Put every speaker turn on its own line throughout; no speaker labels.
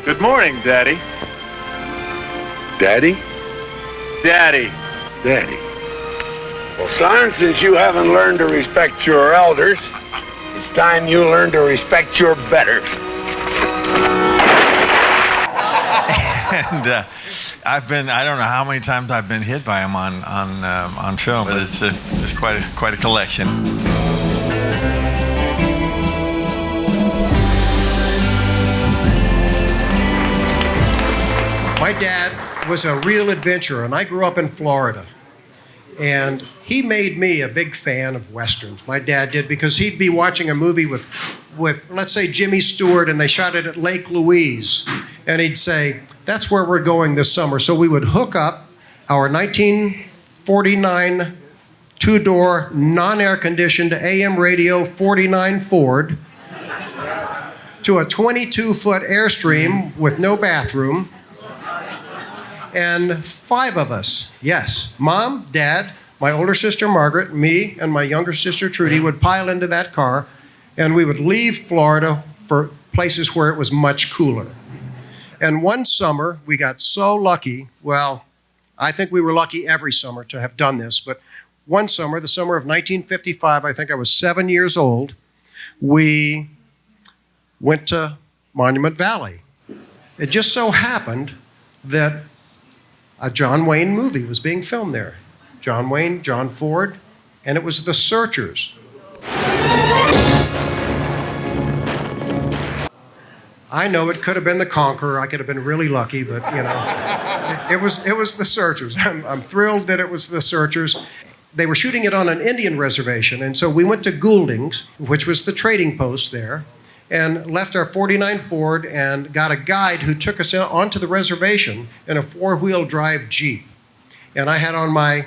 Good morning, Daddy.
Daddy?
Daddy.
Daddy. Well, son, since you haven't learned to respect your elders, it's time you learn to respect your betters.
And I don't know how many times I've been hit by him on film, but it's quite a collection.
My dad was a real adventurer, and I grew up in Florida. And he made me a big fan of Westerns. My dad did, because he'd be watching a movie with let's say, Jimmy Stewart, and they shot it at Lake Louise. And he'd say, that's where we're going this summer. So we would hook up our 1949 two-door, non-air-conditioned AM radio 49 Ford to a 22-foot Airstream with no bathroom. And 5 of us, yes, Mom, Dad, my older sister Margaret, me, and my younger sister Trudy would pile into that car, and we would leave Florida for places where it was much cooler. And one summer, we got so lucky, well, I think we were lucky every summer to have done this, but one summer, the summer of 1955, I think I was 7 years old, we went to Monument Valley. It just so happened that a John Wayne movie was being filmed there. John Wayne, John Ford, and it was The Searchers. I know it could have been The Conqueror. I could have been really lucky, but you know, it was The Searchers. I'm thrilled that it was The Searchers. They were shooting it on an Indian reservation, and so we went to Goulding's, which was the trading post there, and left our 49 Ford and got a guide who took us onto the reservation in a 4-wheel drive Jeep. And I had on my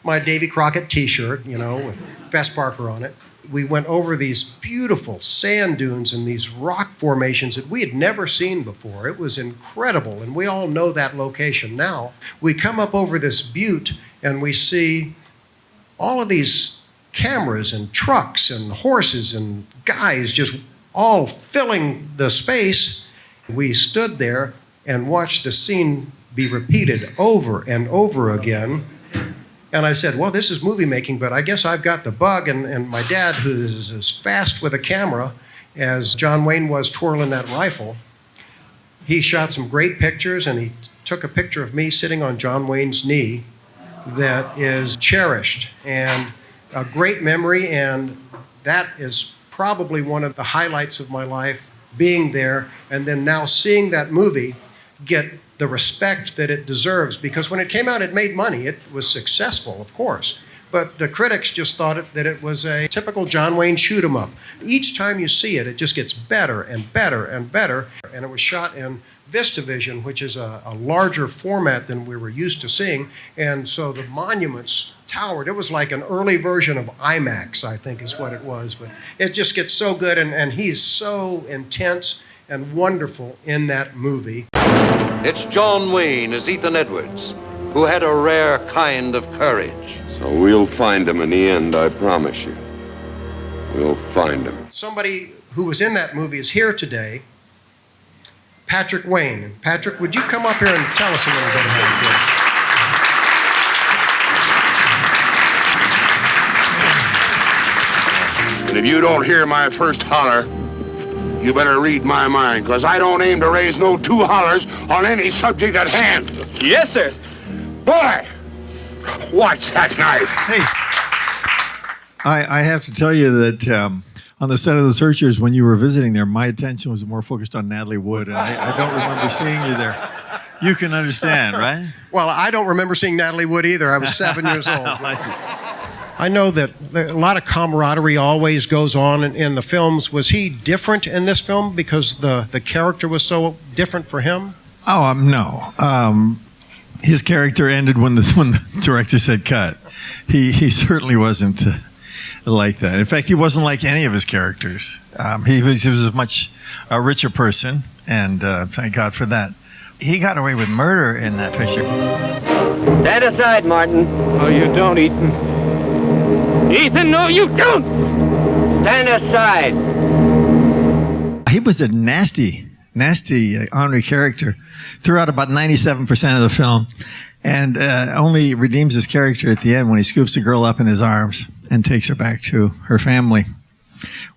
Davy Crockett t-shirt, you know, with Bess Parker on it. We went over these beautiful sand dunes and these rock formations that we had never seen before. It was incredible, and we all know that location now. We come up over this butte and we see all of these cameras and trucks and horses and guys just all filling the space. We stood there and watched the scene be repeated over and over again. And I said, well, this is movie making, but I guess I've got the bug. And my dad, who is as fast with a camera as John Wayne was twirling that rifle, he shot some great pictures, and he took a picture of me sitting on John Wayne's knee that is cherished and a great memory. And that is probably one of the highlights of my life, being there and then now seeing that movie get the respect that it deserves, because when it came out, it made money. It was successful, of course, but the critics just thought that it was a typical John Wayne shoot 'em up. Each time you see it, it just gets better and better and better. And it was shot in VistaVision, which is a larger format than we were used to seeing. And so the monuments towered. It was like an early version of IMAX, I think is what it was. But it just gets so good, and he's so intense and wonderful in that movie.
It's John Wayne as Ethan Edwards, who had a rare kind of courage.
So we'll find him in the end, I promise you. We'll find him.
Somebody who was in that movie is here today, Patrick Wayne. And Patrick, would you come up here and tell us a little bit about this?
And if you don't hear my first holler, you better read my mind, because I don't aim to raise no 2 hollers on any subject at hand.
Yes, sir.
Boy, watch that knife.
Hey, I have to tell you that on the set of The Searchers, when you were visiting there, my attention was more focused on Natalie Wood, and I don't remember seeing you there. You can understand, right?
Well, I don't remember seeing Natalie Wood either. I was 7 years old. I know that a lot of camaraderie always goes on in the films. Was he different in this film because the character was so different for him?
Oh, no. His character ended when the director said cut. He certainly wasn't like that. In fact, he wasn't like any of his characters. He was a much richer person, and thank God for that. He got away with murder in that picture.
Stand aside, Martin.
Oh, you don't, Ethan. Ethan, no, you don't!
Stand aside.
He was a nasty nasty, ornery character throughout about 97% of the film, and only redeems his character at the end when he scoops the girl up in his arms and takes her back to her family,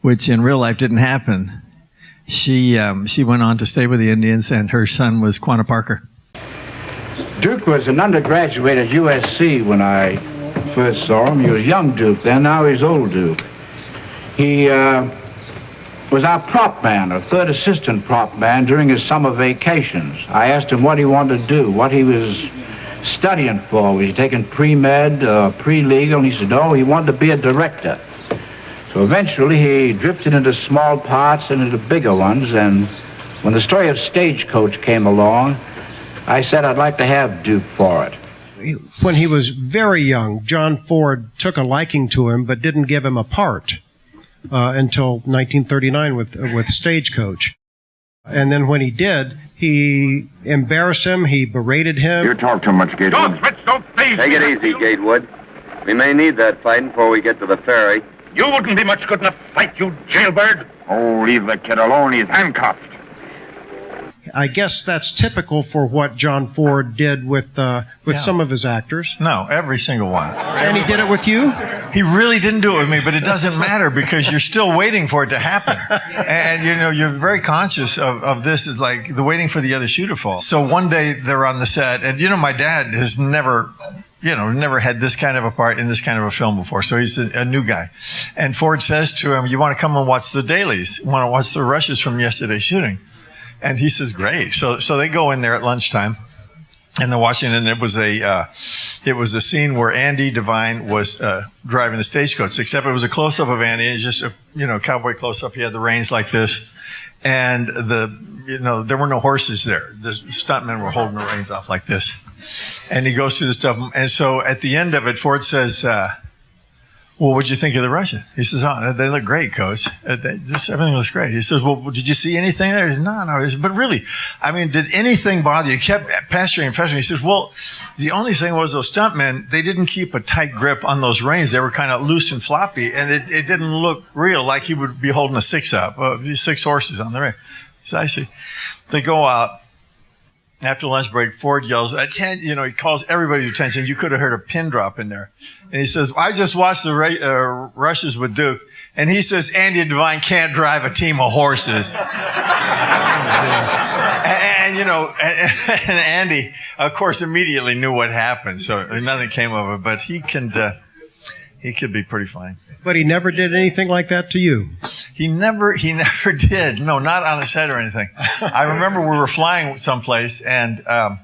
which in real life didn't happen. She went on to stay with the Indians, and her son was Quanah Parker.
Duke was an undergraduate at USC when I first saw him. He was young Duke then, now he's old Duke. He was our prop man, or third assistant prop man during his summer vacations. I asked him what he wanted to do, what he was studying for. Was he taking pre-med, pre-legal? And he said, no, he wanted to be a director. So eventually he drifted into small parts and into bigger ones, and when the story of Stagecoach came along, I said I'd like to have Duke for it.
When he was very young, John Ford took a liking to him but didn't give him a part until 1939 with Stagecoach. And then when he did, he embarrassed him, he berated him.
You talk too much, Gatewood.
Don't switch, don't phase.
Take it easy, Gatewood. We may need that fighting before we get to the ferry.
You wouldn't be much good in a fight, you jailbird.
Oh, leave the kid alone. He's handcuffed.
I guess that's typical for what John Ford did with some of his actors.
No, every single one.
And he did it with you?
He really didn't do it with me, but it doesn't matter because you're still waiting for it to happen. And you know, you're very conscious of this, is like the waiting for the other shoe to fall. So one day they're on the set, and you know, my dad has never had this kind of a part in this kind of a film before. So he's a new guy. And Ford says to him, you want to come and watch the dailies? You want to watch the rushes from yesterday's shooting? And he says, great. So they go in there at lunchtime, and they're watching, and it was a scene where Andy Devine was driving the stagecoach, except it was a close-up of Andy. It's just a cowboy close-up. He had the reins like this, and there were no horses there. The stuntmen were holding the reins off like this. And he goes through the stuff, and so at the end of it, Ford says, well, what'd you think of the Russian? He says, oh, they look great, Coach. Everything looks great. He says, well, did you see anything there? He says, no. He says, but really, I mean, did anything bother you? He kept pestering. He says, well, the only thing was those stuntmen, they didn't keep a tight grip on those reins. They were kind of loose and floppy, and it didn't look real, like he would be holding a six horses on the ring. So I see. They go out. After lunch break, Ford yells, he calls everybody to attention. You could have heard a pin drop in there. And he says, I just watched the rushes with Duke. And he says, Andy Devine can't drive a team of horses. and Andy, of course, immediately knew what happened. So nothing came of it. But he could be pretty funny.
But he never did anything like that to you?
He never did. No, not on a set or anything. I remember we were flying someplace, and I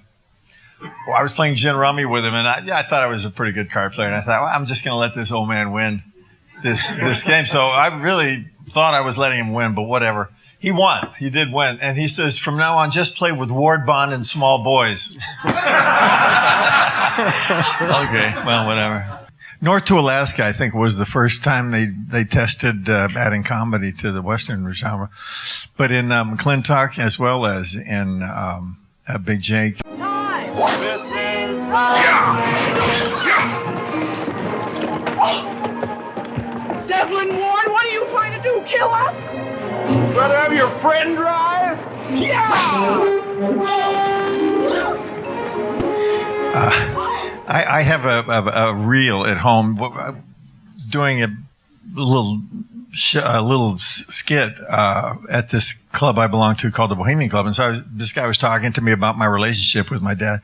was playing gin rummy with him, and I thought I was a pretty good card player, and I thought, well, I'm just going to let this old man win this game. So I really thought I was letting him win, but whatever. He won. He did win. And he says, from now on, just play with Ward Bond and small boys. Okay, well, whatever. North to Alaska, I think, was the first time they tested adding comedy to the Western genre. But in McLINTOCK, as well as in Big Jake.
Time!
This is
Devlin Ward, what are you trying to do? Kill us?
Rather have your friend drive?
I have a reel at home doing a little skit at this club I belong to called the Bohemian Club. And so this guy was talking to me about my relationship with my dad.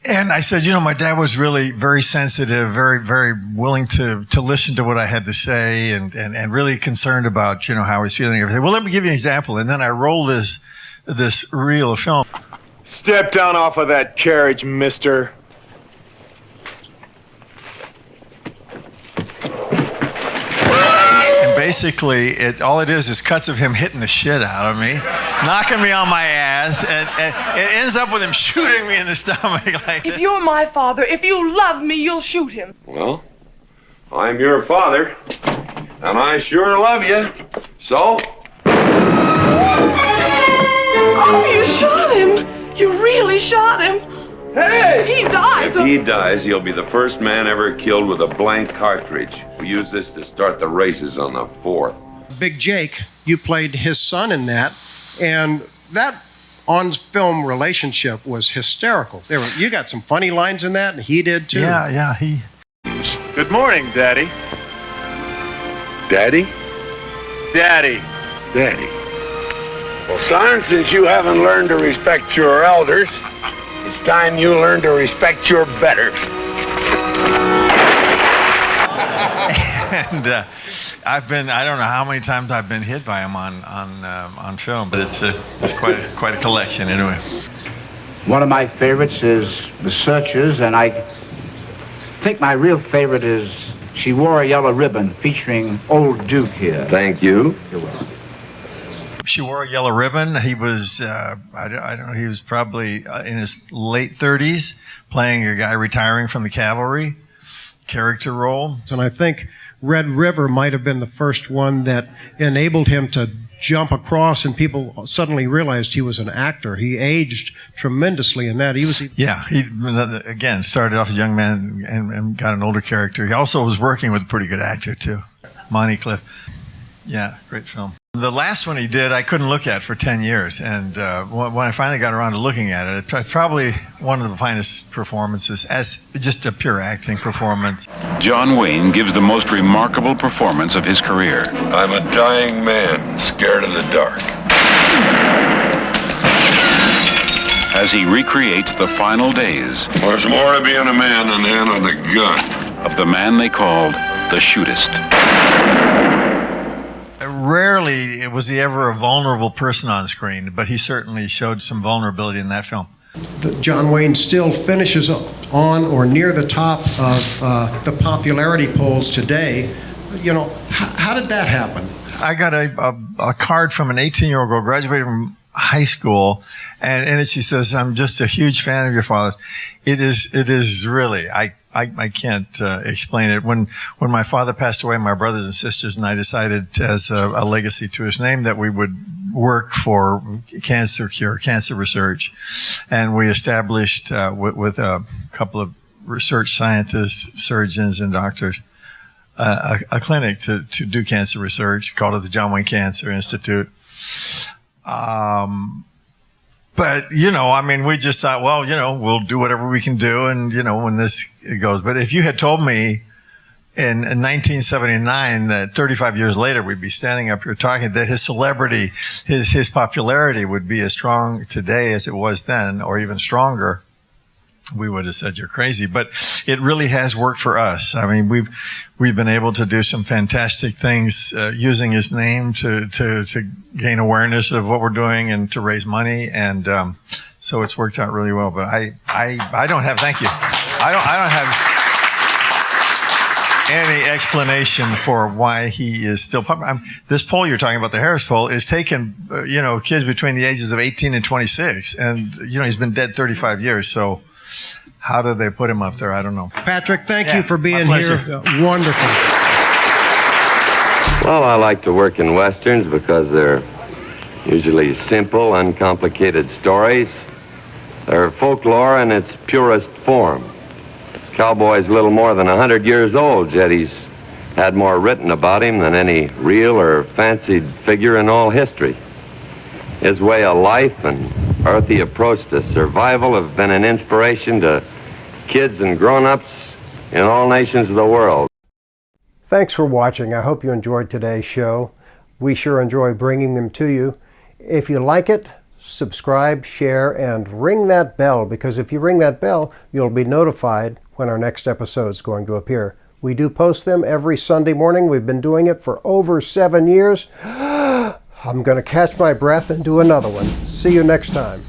And I said, my dad was really very sensitive, very, very willing to listen to what I had to say and really concerned about, how he's feeling and everything. Well, let me give you an example. And then I roll this reel of film.
Step down off of that carriage, mister.
Basically, all it is cuts of him hitting the shit out of me, knocking me on my ass, and it ends up with him shooting me in the stomach.
If you're my father, if you love me, you'll shoot him.
Well, I'm your father, and I sure love you, so...
Oh, you shot him! You really shot him! Hey! He dies!
If he dies, he'll be the first man ever killed with a blank cartridge. We use this to start the races on the 4th.
Big Jake, you played his son in that, And that on-film relationship was hysterical. You got some funny lines in that, and he did too.
Yeah.
Good morning, Daddy.
Daddy?
Daddy.
Daddy. Well, son, since you haven't learned to respect your elders, it's time you learn to respect your betters.
And I don't know how many times I've been hit by him on film, but it's quite a collection anyway.
One of my favorites is The Searchers, and I think my real favorite is She Wore a Yellow Ribbon, featuring Old Duke here.
Thank you.
You're welcome.
She Wore a Yellow Ribbon. He was, I don't know, he was probably in his late 30s, playing a guy retiring from the cavalry, character role.
And I think Red River might have been the first one that enabled him to jump across, and people suddenly realized he was an actor. He aged tremendously in that. He again started off as a young man and got an older character. He also was working with a pretty good actor too, Monty Cliff. Yeah, great film. The last one he did, I couldn't look at for 10 years. And when I finally got around to looking at it, it's probably one of the finest performances as just a pure acting performance.
John Wayne gives the most remarkable performance of his career.
I'm a dying man, scared of the dark.
As he recreates the final days.
There's more to being a man than handling a gun.
Of the man they called the Shootist.
Rarely was he ever a vulnerable person on screen, but he certainly showed some vulnerability in that film.
John Wayne still finishes on or near the top of the popularity polls today. You know, how did that happen?
I got a card from an 18-year-old girl, graduated from high school, and she says, "I'm just a huge fan of your father's." It is really, I can't explain it. When my father passed away, my brothers and sisters and I decided as a legacy to his name that we would work for cancer cure, cancer research. And we established with a couple of research scientists, surgeons, and doctors, a clinic to do cancer research, called it the John Wayne Cancer Institute. But, we just thought, well, we'll do whatever we can do. And, when this goes. But if you had told me in 1979 that 35 years later we'd be standing up here talking, that his celebrity, his popularity would be as strong today as it was then, or even stronger, we would have said you're crazy. But it really has worked for us. I mean, we've been able to do some fantastic things using his name to gain awareness of what we're doing and to raise money, and so it's worked out really well. But I don't have, thank you. I don't have any explanation for why he is still popular. This poll you're talking about, the Harris poll, is taken kids between the ages of 18 and 26, and he's been dead 35 years, so. How do they put him up there? I don't know.
Patrick, thank you for being here. Wonderful.
Well, I like to work in Westerns because they're usually simple, uncomplicated stories. They're folklore in its purest form. Cowboy's a little more than 100 years old, yet he's had more written about him than any real or fancied figure in all history. His way of life and earthy approach to survival have been an inspiration to kids and grown-ups in all nations of the world.
Thanks for watching. I hope you enjoyed today's show. We sure enjoy bringing them to you. If you like it, subscribe, share, and ring that bell, because if you ring that bell, you'll be notified when our next episode is going to appear. We do post them every Sunday morning. We've been doing it for over 7 years. I'm going to catch my breath and do another one. See you next time.